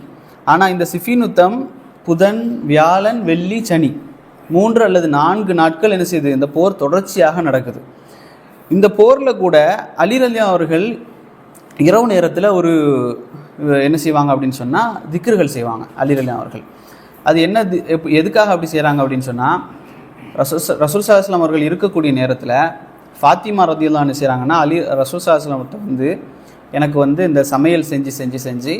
ஆனால் இந்த சிஃபின் யுத்தம் புதன், வியாழன், வெள்ளி, சனி 3 அல்லது 4 நாட்கள் என்ன செய்யுது, இந்த போர் தொடர்ச்சியாக நடக்குது. இந்த போரில் கூட அலி ரலியல்லாஹு அவர்கள் இரவு நேரத்தில் ஒரு என்ன செய்வாங்க அப்படின்னு சொன்னால், திக்ருகள் செய்வாங்க அலி ரலியல்லாஹு அவர்கள். அது என்ன எதுக்காக அப்படி செய்கிறாங்க அப்படின்னு சொன்னால், ரசூல் ஸல்லல்லாஹு அலைஹி வஸல்லம் அவர்கள் இருக்கக்கூடிய நேரத்தில் ஃபாத்திமா ரலியல்லாஹு அன்ஹா செய்கிறாங்கன்னா, ரசூல் ஸல்லல்லாஹு அலைஹி வஸல்லம் வந்து எனக்கு வந்து இந்த சமையல் செஞ்சு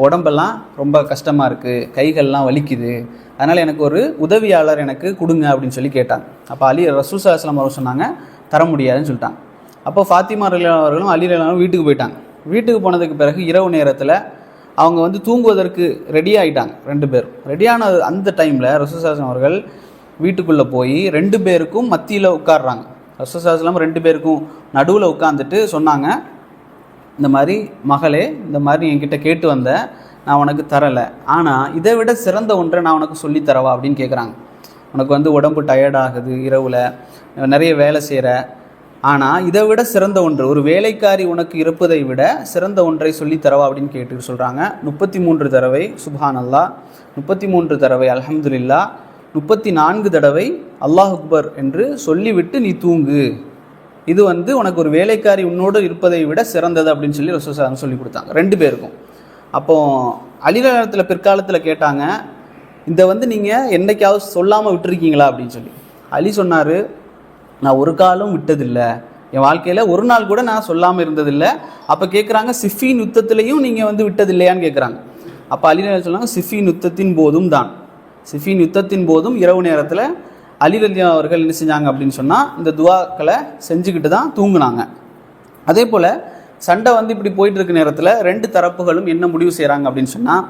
உடம்பெல்லாம் ரொம்ப கஷ்டமாக இருக்குது, கைகள்லாம் வலிக்குது, அதனால் எனக்கு ஒரு உதவியாளர் எனக்கு கொடுங்க அப்படின்னு சொல்லி கேட்டாங்க. அப்போ ரசூல் ஸல்லல்லாஹு அலைஹி வஸல்லம் அவர் சொன்னாங்க, தர முடியாதுன்னு சொல்லிட்டாங்க. அப்போ ஃபாத்திமா ரலியல்லாஹு அவர்களும் அலி ரலியல்லாஹு வீட்டுக்கு போயிட்டாங்க. வீட்டுக்கு போனதுக்கு பிறகு இரவு நேரத்தில் அவங்க வந்து தூங்குவதற்கு ரெடி ஆகிட்டாங்க. 2 பேரும் ரெடியான அந்த டைமில் ரசூல் ஸல்லல்லாஹு அலைஹி வஸல்லம் அவர்கள் வீட்டுக்குள்ளே போய் 2 பேருக்கும் மத்தியில் உட்காடுறாங்க. ரசூல் ஸல்லல்லாஹு அலைஹி வஸல்லம் 2 பேருக்கும் நடுவில் உட்காந்துட்டு சொன்னாங்க, இந்த மாதிரி மகளே, இந்த மாதிரி என்கிட்ட கேட்டு வந்த, நான் உனக்கு தரலை, ஆனால் இதை விட சிறந்த ஒன்றை நான் உனக்கு சொல்லித்தரவா அப்படின்னு கேட்குறாங்க. உனக்கு வந்து உடம்பு டயர்டாகுது, இரவில் நிறைய வேலை செய்கிற, ஆனால் இதை விட சிறந்த ஒன்று, ஒரு வேலைக்காரி உனக்கு இருப்பதை விட சிறந்த ஒன்றை சொல்லித்தரவா அப்படின்னு கேட்டு சொல்கிறாங்க. 33 தடவை சுப்ஹான் அல்லாஹ், 33 தடவை அல்ஹம்துலில்லாஹ், 34 தடவை அல்லாஹ் அக்பர் என்று சொல்லிவிட்டு நீ தூங்கு, இது வந்து உனக்கு ஒரு வேலைக்காரி உன்னோடு இருப்பதை விட சிறந்தது அப்படின்னு சொல்லி ரசூல் ஸல்லல்லாஹு அலைஹி வஸல்லம் சொல்லி கொடுத்தாங்க 2 பேருக்கும். அப்போது அலி ரலியல்லாஹு பிற்காலத்தில் கேட்டாங்க, இதை வந்து நீங்கள் என்னைக்காவது சொல்லாமல் விட்டுருக்கீங்களா அப்படின்னு சொல்லி. அலி சொன்னார், நான் ஒரு காலம் விட்டதில்லை, என் வாழ்க்கையில் ஒரு நாள் கூட நான் சொல்லாமல் இருந்ததில்லை. அப்போ கேட்குறாங்க, சிஃபின் யுத்தத்துலேயும் நீங்கள் வந்து விட்டதில்லையான்னு கேட்குறாங்க. அப்போ அலி ரலியல்லாஹு சொன்னாங்க, சிஃபின் யுத்தத்தின் போதும் தான், சிஃபின் யுத்தத்தின் போதும் இரவு நேரத்தில் அலி ரலியல்லாஹு அவர்கள் என்ன செஞ்சாங்க அப்படின்னு சொன்னால் இந்த துவாக்களை செஞ்சுக்கிட்டு தான் தூங்குனாங்க. அதே போல் சண்டை வந்து இப்படி போயிட்டு இருக்க நேரத்தில் ரெண்டு தரப்புகளும் என்ன முடிவு செய்கிறாங்க அப்படின்னு சொன்னால்,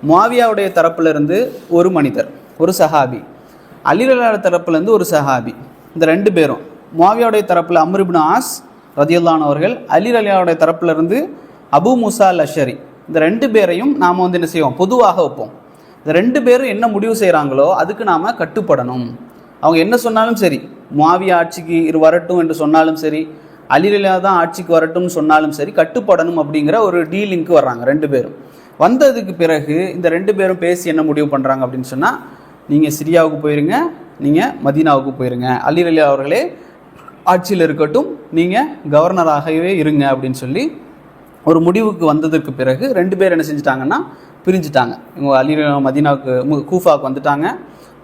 முஆவியாவுடைய தரப்புலேருந்து ஒரு மனிதர், ஒரு சஹாபி, அலி ரலியல்லாஹு தரப்புலேருந்து ஒரு சஹாபி, இந்த ரெண்டு பேரும் முஆவியாவுடைய தரப்பில் அம்ர் இப்னு ஆஸ் ரலியல்லாஹு அன்ஹு அவர்கள், அலி ரலியல்லாஹுடைய தரப்புலேருந்து அபு மூசா அல் அஷரி, இந்த ரெண்டு பேரையும் நாம் வந்து என்ன செய்வோம், பொதுவாக வைப்போம். இந்த ரெண்டு பேரும் என்ன முடிவு செய்கிறாங்களோ அதுக்கு நாம் கட்டுப்படணும். அவங்க என்ன சொன்னாலும் சரி, முஆவியா ஆட்சிக்கு வரட்டும் என்று சொன்னாலும் சரி, அலி ரலியல்லாஹு தான் ஆட்சிக்கு வரட்டும்னு சொன்னாலும் சரி, கட்டுப்படணும் அப்படிங்கிற ஒரு டீலிங்க்கு வர்றாங்க ரெண்டு பேரும். வந்ததுக்கு பிறகு இந்த ரெண்டு பேரும் பேசி என்ன முடிவு பண்ணுறாங்க அப்படின்னு சொன்னால், நீங்கள் சிரியாவுக்கு போயிருங்க, நீங்கள் மதீனாவுக்கு போயிருங்க, அலி ரலியல்லாஹு அவர்களே ஆட்சியில் இருக்கட்டும், நீங்கள் கவர்னராகவே இருங்க அப்படின்னு சொல்லி ஒரு முடிவுக்கு வந்ததுக்கு பிறகு ரெண்டு பேர் என்ன செஞ்சிட்டாங்கன்னா பிரிஞ்சுட்டாங்க. இவங்க அலி ரலியல்லாஹு மதீனாவுக்கு கூஃபாவுக்கு வந்துட்டாங்க,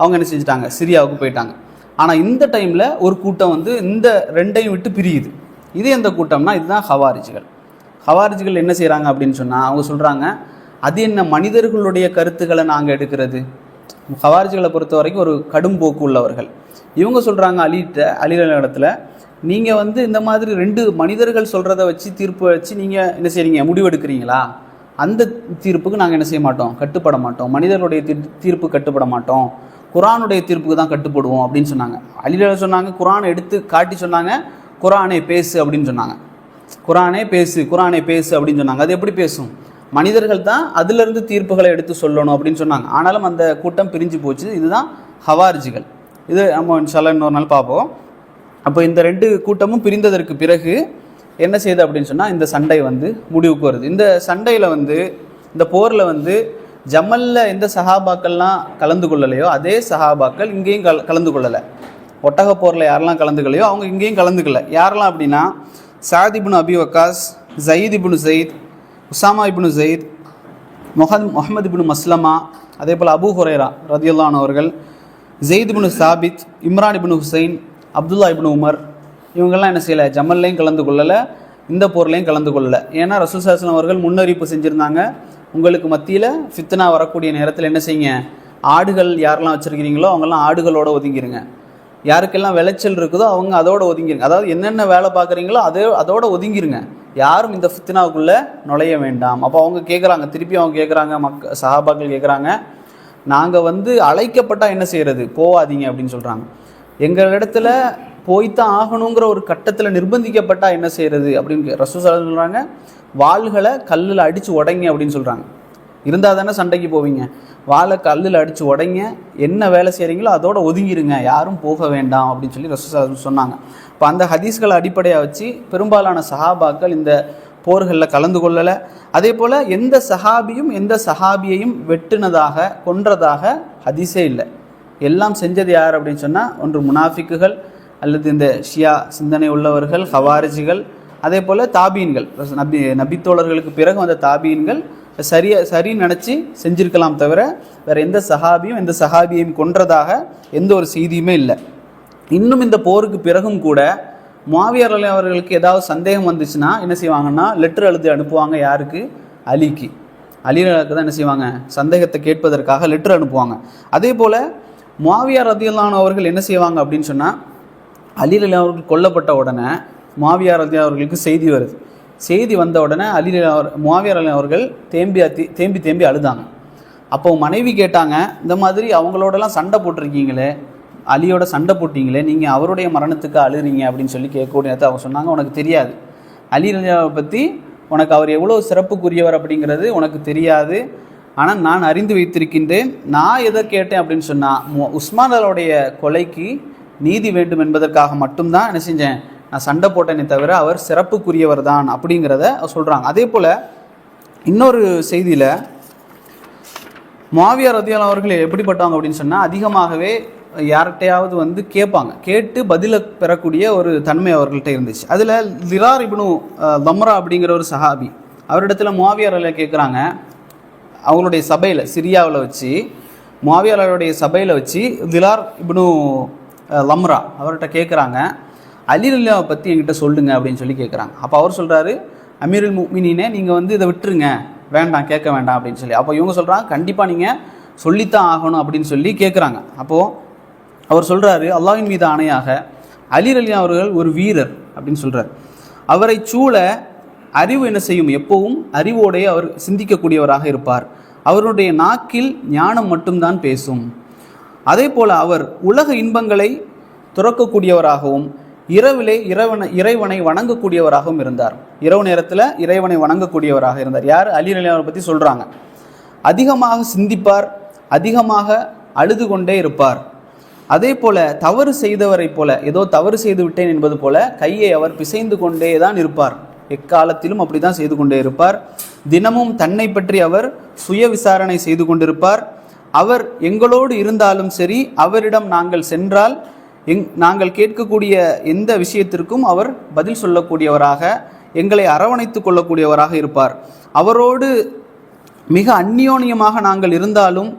அவங்க என்ன செஞ்சிட்டாங்க சிரியாவுக்கு போயிட்டாங்க. ஆனால் இந்த டைமில் ஒரு கூட்டம் வந்து இந்த ரெண்டையும் விட்டு பிரியுது. இது எந்த கூட்டம்னா இதுதான் ஹவாரிஜிகள். ஹவாரிஜிகள் என்ன செய்கிறாங்க அப்படின்னு சொன்னால், அவங்க சொல்கிறாங்க, அது என்ன மனிதர்களுடைய கருத்துக்களை நாங்கள் எடுக்கிறது. ஹவாரிஜிகளை பொறுத்த வரைக்கும் ஒரு கடும் போக்கு உள்ளவர்கள். இவங்க சொல்கிறாங்க அலி இடத்துல, நீங்கள் வந்து இந்த மாதிரி ரெண்டு மனிதர்கள் சொல்கிறத வச்சு தீர்ப்பு வச்சு நீங்கள் என்ன செய்கிறீங்க, முடிவெடுக்கிறீங்களா? அந்த தீர்ப்புக்கு நாங்கள் என்ன செய்ய மாட்டோம், கட்டுப்பட மாட்டோம். மனிதர்களுடைய தீர்ப்பு கட்டுப்பட மாட்டோம், குரானுடைய தீர்ப்புக்கு தான் கட்டுப்படுவோம் அப்படின்னு சொன்னாங்க. அலில சொன்னாங்க, குரானை எடுத்து காட்டி சொன்னாங்க, குரானை பேசு அப்படின்னு சொன்னாங்க. குரானே பேசு, குரானை பேசு அப்படின்னு சொன்னாங்க. அது எப்படி பேசும்? மனிதர்கள் தான் அதிலிருந்து தீர்ப்புகளை எடுத்து சொல்லணும் அப்படின்னு சொன்னாங்க. ஆனாலும் அந்த கூட்டம் பிரிஞ்சு போச்சு. இதுதான் ஹவாரிஜிகள். இது நம்ம இன்ஷால்லா இன்னொரு நாள் பார்ப்போம். அப்போ இந்த ரெண்டு கூட்டமும் பிரிந்ததற்கு பிறகு என்ன செய்யுது அப்படின்னு சொன்னால், இந்த சண்டை வந்து முடிவுக்கு வருது. இந்த சண்டையில் வந்து, இந்த போரில் வந்து ஜமலில் எந்த சஹாபாக்கள்லாம் கலந்து கொள்ளலையோ அதே சஹாபாக்கள் இங்கேயும் கலந்து கொள்ளலை. ஒட்டக போரில் யாரெல்லாம் கலந்துக்கலையோ அவங்க இங்கேயும் கலந்துக்கல. யாரெல்லாம் அப்படின்னா, Saad ibn Abi Waqqas, Zaid ibn Zaid, Usama ibn Zaid, Muhammad ibn Maslama, அதே போல் அபூ ஹுரைரா ரலியல்லாஹு அன்ஹு அவர்கள், ஜெயித் இப்னு சாபித், இம்ரான் இப்னு ஹுசைன், அப்துல்லா இப்னு உமர், இவங்கெல்லாம் என்ன செய்யலை, ஜமல்லையும் கலந்து கொள்ளலை, இந்த போர்லையும் கலந்து கொள்ளலை. ஏன்னா ரசூல் ஸல்லல்லாஹு அலைஹி வஸல்லம் அவர்கள் முன்னறிவிப்பு செஞ்சுருந்தாங்க, உங்களுக்கு மத்தியில் ஃபித்னா வரக்கூடிய நேரத்தில் என்ன செய்யுங்க, ஆடுகள் யாரெல்லாம் வச்சுருக்கிறீங்களோ அவங்கெல்லாம் ஆடுகளோடு ஒதுங்கிருங்க, யாருக்கெல்லாம் விளைச்சல் இருக்குதோ அவங்க அதோடு ஒதுங்கிருங்க. அதாவது என்னென்ன வேலை பார்க்குறீங்களோ அதோட ஒதுங்கிருங்க, யாரும் இந்த ஃபித்னாவுக்குள்ளே நுழைய வேண்டாம். அப்போ அவங்க கேட்குறாங்க, திருப்பி அவங்க கேட்குறாங்க, சஹாபாக்கள் கேட்குறாங்க, நாங்கள் வந்து அழைக்கப்பட்டால் என்ன செய்கிறது, போவாதீங்க அப்படின்னு சொல்கிறாங்க. எங்களிடத்துல போய்த்தான் ஆகணுங்கிற ஒரு கட்டத்தில் நிர்பந்திக்கப்பட்டால் என்ன செய்கிறது அப்படின்னு ரசூல் ஸல்லல்லாஹு அலைஹி வஸல்லம் சொல்கிறாங்க, வாள்களை கல்லில் அடித்து உடைங்க அப்படின்னு சொல்கிறாங்க. இருந்தால் தானே சண்டைக்கு போவீங்க. வாழை கல்லில் அடித்து உடைங்க, என்ன வேலை செய்கிறீங்களோ அதோட ஒதுங்கிருங்க, யாரும் போக வேண்டாம் அப்படின்னு சொல்லி ரசூல் ஸல்லல்லாஹு அலைஹி வஸல்லம் சொன்னாங்க. இப்போ அந்த ஹதீஸ்களை அடிப்படையாக வச்சு பெரும்பாலான சஹாபாக்கள் இந்த போர்களில் கலந்து கொள்ளலை. அதே போல் எந்த சஹாபியும் எந்த சஹாபியையும் வெட்டுனதாக கொன்றதாக ஹதீஸே இல்லை. எல்லாம் செஞ்சது யார் அப்படின்னு சொன்னால், ஒன்று முனாஃபிக்குகள் அல்லது இந்த ஷியா சிந்தனை உள்ளவர்கள், ஹவாரிஜிகள், அதே போல் தாபீன்கள், நபித்தோழர்களுக்கு பிறகு வந்த தாபீன்கள் சரி நினச்சி செஞ்சுருக்கலாம் தவிர வேறு எந்த சஹாபியும் எந்த சஹாபியையும் கொன்றதாக எந்த ஒரு செய்தியுமே இல்லை. இன்னும் இந்த போருக்கு பிறகும் கூட முஆவியா ரலியல்லாஹு அவர்களுக்கு ஏதாவது சந்தேகம் வந்துச்சுன்னா என்ன செய்வாங்கன்னா, லெட்டர் எழுதி அனுப்புவாங்க. யாருக்கு? அலிக்கு. அலி ரலியல்லாஹு தான் என்ன செய்வாங்க, சந்தேகத்தை கேட்பதற்காக லெட்டர் அனுப்புவாங்க. அதே போல் முஆவியா ரலியல்லாஹு அவர்கள் என்ன செய்வாங்க அப்படின்னு சொன்னால், அலி ரலியல்லாஹு அவர்கள் கொல்லப்பட்ட உடனே முஆவியா ரலியல்லாஹு அவர்களுக்கு செய்தி வருது. செய்தி வந்த உடனே முஆவியா ரலியல்லாஹு அவர்கள் தேம்பி அழுதாங்க. அப்போ மனைவி கேட்டாங்க, இந்த மாதிரி அவங்களோடலாம் சண்டை போட்டிருக்கீங்களே, அலியோட சண்டை போட்டிங்களே, நீங்கள் அவருடைய மரணத்துக்கு அழுறீங்க அப்படின்னு சொல்லி கேட்கக்கூடிய நேரத்தை அவங்க சொன்னாங்க, உனக்கு தெரியாது அலி ரலியல்லாஹு பற்றி, உனக்கு அவர் எவ்வளோ சிறப்புக்குரியவர் அப்படிங்கிறது உனக்கு தெரியாது. ஆனால் நான் அறிந்து வைத்திருக்கின்றேன். நான் எதை கேட்டேன் அப்படின்னு சொன்னால், உஸ்மான் அவருடைய கொலைக்கு நீதி வேண்டும் என்பதற்காக மட்டும்தான் என்ன செஞ்சேன், நான் சண்டை போட்டேனே தவிர அவர் சிறப்புக்குரியவர் தான் அப்படிங்கிறத சொல்கிறாங்க. அதே போல் இன்னொரு செய்தியில் முஆவியா ரலியல்லாஹு அவர்கள் எப்படிப்பட்டவங்க அப்படின்னு சொன்னால், அதிகமாகவே யார்கிட்டையாவது வந்து கேட்பாங்க, கேட்டு பதிலை பெறக்கூடிய ஒரு தன்மை அவர்கள்ட்ட இருந்துச்சு. அதில் திரார் இப்னு லம்ரா அப்படிங்கிற ஒரு சஹாபி, அவரிடத்துல முஆவியா ரலியல்லாஹு கேட்குறாங்க, அவங்களுடைய சபையில் சிரியாவில் வச்சு முஆவியா ரலியல்லாஹுடைய சபையில் வச்சு திரார் இப்னு லம்ரா அவர்கிட்ட கேட்குறாங்க, அலி ரலியல்லாஹு பற்றி என்கிட்ட சொல்லுங்கள் அப்படின்னு சொல்லி கேட்குறாங்க. அப்போ அவர் சொல்கிறாரு, அமீருல் முஃமினீனே, நீங்கள் வந்து இதை விட்டுருங்க, வேண்டாம், கேட்க வேண்டாம் அப்படின்னு சொல்லி. அப்போ இவங்க சொல்கிறாங்க, கண்டிப்பாக நீங்கள் சொல்லித்தான் ஆகணும் அப்படின்னு சொல்லி கேட்குறாங்க. அப்போது அவர் சொல்கிறாரு, அல்லாஹ்வின் மீது ஆணையாக அலி ரலியல்லாஹு அவர்கள் ஒரு வீரர் அப்படின்னு சொல்கிறார். அவரை சூழ அறிவு என்ன செய்யும், எப்பவும் அறிவோடைய அவர் சிந்திக்கக்கூடியவராக இருப்பார். அவருடைய நாக்கில் ஞானம் மட்டும்தான் பேசும். அதே போல் அவர் உலக இன்பங்களை துறக்கக்கூடியவராகவும் இரவிலே இறைவனை வணங்கக்கூடியவராகவும் இருந்தார். இரவு நேரத்தில் இறைவனை வணங்கக்கூடியவராக இருந்தார். யார்? அலி ரலியல்லாஹு பற்றி சொல்கிறாங்க. அதிகமாக சிந்திப்பார், அதிகமாக அழுது கொண்டே இருப்பார். அதே போல தவறு செய்தவரை போல, ஏதோ தவறு செய்து விட்டேன் என்பது போல கையை அவர் பிசைந்து கொண்டே தான் இருப்பார். எக்காலத்திலும் அப்படி தான் செய்து கொண்டே இருப்பார். தினமும் தன்னை பற்றி அவர் சுய விசாரணை செய்து கொண்டிருப்பார். அவர் எங்களோடு இருந்தாலும் சரி, அவரிடம் நாங்கள் சென்றால் நாங்கள் கேட்கக்கூடிய எந்த விஷயத்திற்கும் அவர் பதில் சொல்லக்கூடியவராக, எங்களை அரவணைத்து கொள்ளக்கூடியவராக இருப்பார். அவரோடு மிக அந்யோன்யமாக நாங்கள் இருந்தாலும்,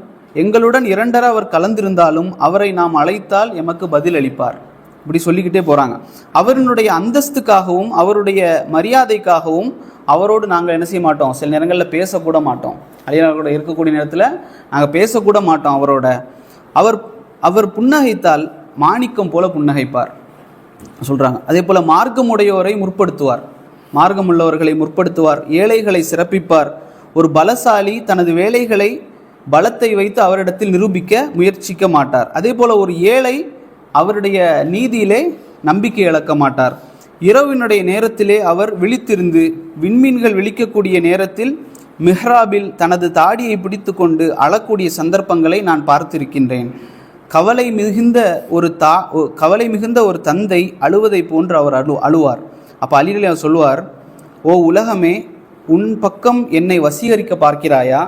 எங்களுடன் இரண்டர அவர் கலந்திருந்தாலும் அவரை நாம் அழைத்தால் எமக்கு பதில் அளிப்பார். இப்படி சொல்லிக்கிட்டே போகிறாங்க. அவருடைய அந்தஸ்துக்காகவும் அவருடைய மரியாதைக்காகவும் அவரோடு நாங்கள் என்ன செய்ய மாட்டோம், சில நேரங்களில் பேசக்கூட மாட்டோம். அலியர்களோட இருக்கக்கூடிய நேரத்தில் நாங்கள் பேசக்கூட மாட்டோம் அவரோட. அவர் புன்னகைத்தால் மாணிக்கம் போல புன்னகைப்பார் சொல்கிறாங்க. அதே போல் மார்க்கமுடையோரை முற்படுத்துவார், மார்க்கம் உள்ளவர்களை முற்படுத்துவார், ஏழைகளை சிறப்பிப்பார். ஒரு பலசாலி தனது வேலைகளை பலத்தை வைத்து அவரிடத்தில் நிரூபிக்க முயற்சிக்க மாட்டார். அதே போல் ஒரு ஏழை அவருடைய நீதியிலே நம்பிக்கை இழக்க மாட்டார். இரவினுடைய நேரத்திலே அவர் விழித்திருந்து விண்மீன்கள் விழிக்கக்கூடிய நேரத்தில் மிஹ்ராபில் தனது தாடியை பிடித்து கொண்டு அழக்கூடிய சந்தர்ப்பங்களை நான் பார்த்திருக்கின்றேன். கவலை மிகுந்த ஒரு தந்தை அழுவதை போன்று அவர் அழுவார். அப்போ அலி ரலியல்லாஹு சொல்லுவார், ஓ உலகமே, உன் பக்கம் என்னை வசீகரிக்க பார்க்கிறாயா?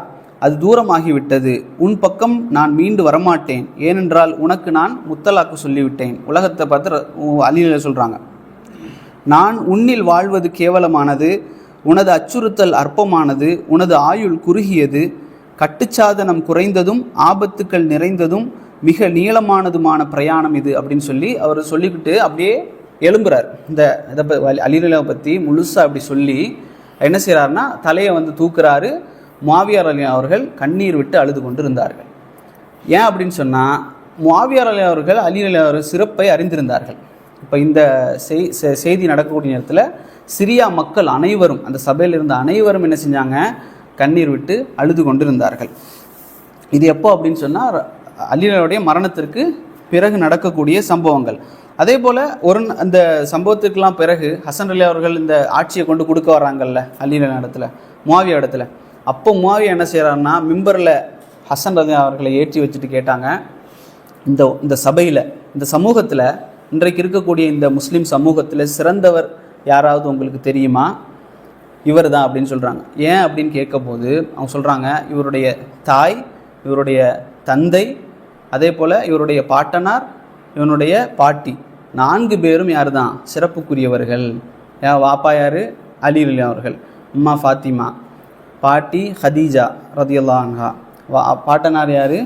அது தூரமாகிவிட்டது. உன் பக்கம் நான் மீண்டு வரமாட்டேன். ஏனென்றால் உனக்கு நான் முத்தலாக்கு சொல்லிவிட்டேன். உலகத்தை பார்த்து அலி ரலியல்லாஹு சொல்கிறாங்க, நான் உன்னில் வாழ்வது கேவலமானது, உனது அச்சுறுத்தல் அற்பமானது, உனது ஆயுள் குறுகியது, கட்டுச்சாதனம் குறைந்ததும் ஆபத்துக்கள் நிறைந்ததும் மிக நீளமானதுமான பிரயாணம் இது அப்படின்னு சொல்லி அவர் சொல்லிக்கிட்டு அப்படியே எழும்புறார். இதை அலி ரலியல்லாஹு பற்றி முழுசாக அப்படி சொல்லி என்ன செய்கிறாருன்னா தலையை வந்து தூக்குறாரு. முஆவியா ரலியல்லாஹு அவர்கள் கண்ணீர் விட்டு அழுது கொண்டு இருந்தார்கள். ஏன் அப்படின்னு சொன்னால், முஆவியா ரலியல்லாஹு அவர்கள் அலி ரலியல்லாஹு அவர்கள் சிறப்பை அறிந்திருந்தார்கள். இப்போ இந்த செய்தி நடக்கக்கூடிய நேரத்தில் சிரியா மக்கள் அனைவரும், அந்த சபையில் இருந்த அனைவரும் என்ன செஞ்சாங்க, கண்ணீர் விட்டு அழுது கொண்டு இருந்தார்கள். இது எப்போ அப்படின்னு சொன்னால் அலி ரலியல்லாஹுடைய மரணத்திற்கு பிறகு நடக்கக்கூடிய சம்பவங்கள். அதே போல் அந்த சம்பவத்துக்கெல்லாம் பிறகு ஹசன் ரலியல்லாஹு அவர்கள் இந்த ஆட்சியை கொண்டு கொடுக்க வர்றாங்கல்ல அலி ரலியல்லாஹு இடத்துல, முஆவியா இடத்துல. அப்போ முஆவியா என்ன செய்கிறாருன்னா, மிம்பரில் ஹசன் ரலியல்லாஹு அவர்களை ஏற்றி வச்சுட்டு கேட்டாங்க, இந்த சபையில், இந்த சமூகத்தில், இன்றைக்கு இருக்கக்கூடிய இந்த முஸ்லீம் சமூகத்தில் சிறந்தவர் யாராவது உங்களுக்கு தெரியுமா? இவர் தான் அப்படின்னு சொல்கிறாங்க. ஏன் அப்படின்னு கேட்கும்போது அவங்க சொல்கிறாங்க, இவருடைய தாய், இவருடைய தந்தை, அதே போல் இவருடைய பாட்டனார், இவனுடைய பாட்டி, 4 பேரும் யார் தான் சிறப்புக்குரியவர்கள். வாப்பா யார்? அலி ரலியல்லாஹு அவர்கள், அம்மா ஃபாத்திமா, பாட்டி ஹதீஜா ரதியல்லாஹு அன்ஹா, பாட்டனார் யார்?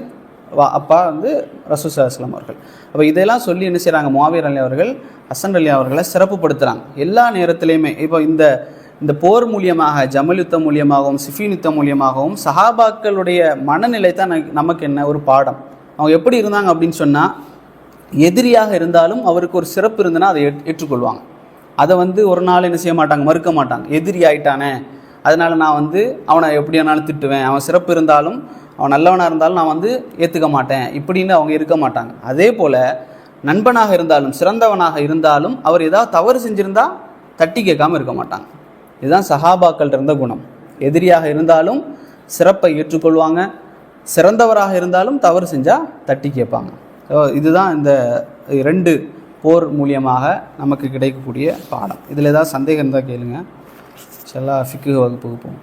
அப்பா வந்து ரசூல் ஸல்லல்லாஹு அலைஹி வஸல்லம் அவர்கள். அப்போ இதெல்லாம் சொல்லி என்ன செய்கிறாங்க, முஆவியா ரலியல்லாஹு அவர்கள் ஹசன் ரலியல்லாஹு அவர்களை சிறப்புப்படுத்துகிறாங்க எல்லா நேரத்திலையுமே. இப்போ இந்த போர் மூலியமாக, ஜமல் யுத்தம் மூலியமாகவும் சிஃபின் யுத்தம் மூலியமாகவும் சஹாபாக்களுடைய மனநிலை தான் நமக்கு என்ன ஒரு பாடம். அவங்க எப்படி இருந்தாங்க அப்படின்னு சொன்னால், எதிரியாக இருந்தாலும் அவருக்கு ஒரு சிறப்பு இருந்ததுன்னா அதை ஏற்றுக்கொள்வாங்க. அதை வந்து ஒரு நாள் என்ன செய்ய மாட்டாங்க, மறுக்க மாட்டாங்க. எதிரி ஆயிட்டானே, அதனால் நான் வந்து அவனை எப்படி வேணாலும் திட்டுவேன், அவன் சிறப்பு இருந்தாலும் அவன் நல்லவனாக இருந்தாலும் நான் வந்து ஏற்றுக்க மாட்டேன் இப்படின்னு அவங்க இருக்க மாட்டாங்க. அதே போல் நண்பனாக இருந்தாலும் சிறந்தவனாக இருந்தாலும் அவர் ஏதாவது தவறு செஞ்சுருந்தால் தட்டி கேட்காமல் இருக்க மாட்டாங்க. இதுதான் சஹாபாக்கள் இருந்த குணம். எதிரியாக இருந்தாலும் சிறப்பை ஏற்றுக்கொள்வாங்க, சிறந்தவராக இருந்தாலும் தவறு செஞ்சால் தட்டி கேட்பாங்க. இதுதான் இந்த 2 போர் மூலியமாக நமக்கு கிடைக்கக்கூடிய பாடம். இதில் ஏதாவது சந்தேகம் இருந்தால் கேளுங்க. எல்லா ஃபிக்கு வகுப்புக்கு போவோம்.